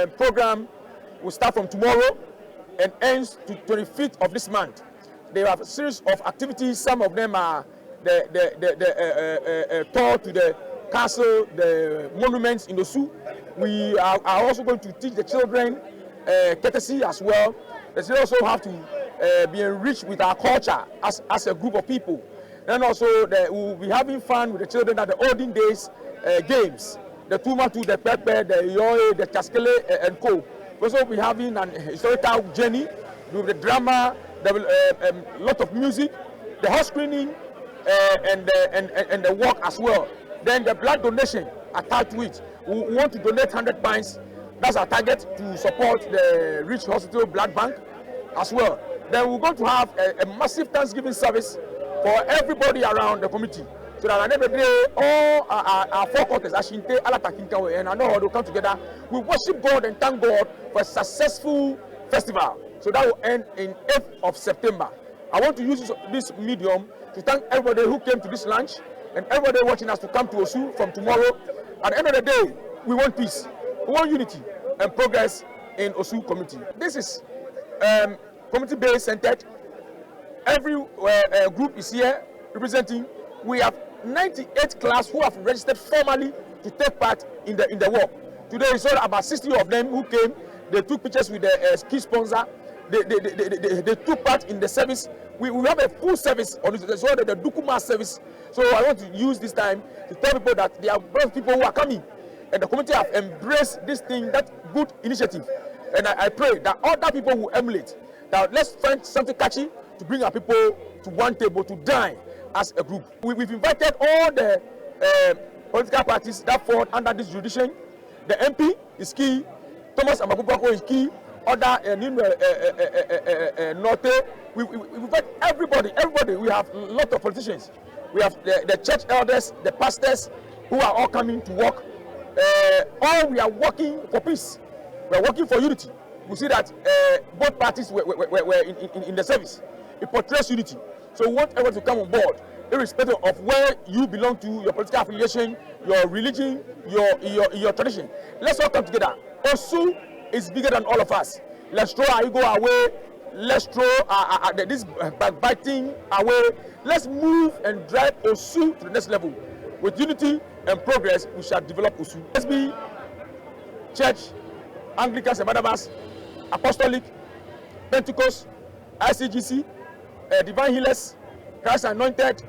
program will start from tomorrow and ends to 25th of this month. They have a series of activities. Some of them are the tour to the castle, the monuments in Osu. We are also going to teach the children courtesy as well. They still also have to be enriched with our culture as a group of people. And also we will be having fun with the children at the olden days games. The Tumatu, the Pepe, the Yoe, the Chaskele, and Co. We'll also be having an historical journey with the drama, a lot of music, the horse screening, and the walk as well. Then the blood donation attached to it. We want to donate 100 pints. That's our target to support the Rich Hospital Blood Bank as well. Then we're going to have a massive Thanksgiving service for everybody around the community. So that at the end of the day, all our four quarters, Ashinte, Alata, KIINKAWE, and Anoa will come together. We worship God and thank God for a successful festival. So that will end in 8th of September. I want to use this medium to thank everybody who came to this lunch and everybody watching us to come to Osu from tomorrow. At the end of the day, we want peace, we want unity and progress in Osu community. This is community-based centered. Every group is here representing. We have 98 class who have registered formally to take part in the walk. Today we saw about 60 of them who came. They took pictures with the ski sponsor. They took part in the service. We have a full service on this, so the Duku service. So I want to use this time to tell people that there are brave people who are coming, and the community have embraced this thing, that good initiative. And I pray that other people will emulate. Now let's find something catchy to bring our people to one table to dine as a group. We've invited all the political parties that fall under this jurisdiction. The MP is key, Thomas Amagubako is key, other Norte. We invite everybody. We have a lot of politicians. We have the church elders, the pastors, who are all coming to work. All we are working for peace. We are working for unity. We see that both parties were in the service. It portrays unity. So we want everyone to come on board, irrespective of where you belong to, your political affiliation, your religion, your tradition. Let's all come together. Osu is bigger than all of us. Let's throw our ego away. Let's throw this backbiting away. Let's move and drive Osu to the next level. With unity and progress, we shall develop Osu. Let's be church, Anglicans and Methodist, Apostolic, Pentecost, ICGC, Divine Healers, Christ Anointed,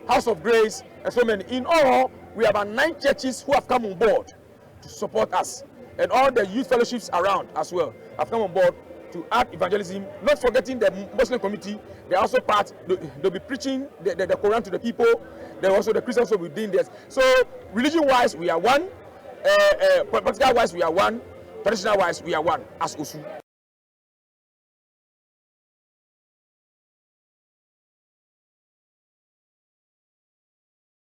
House of Grace, and so many. In all, we have about 9 churches who have come on board to support us, and all the youth fellowships around as well have come on board to add evangelism. Not forgetting the Muslim community, they are also part. They'll be preaching the Quran to the people. They also the Christians will be doing this. So religion-wise, we are one. Political-wise, we are one. Traditional-wise, we are one as Osu.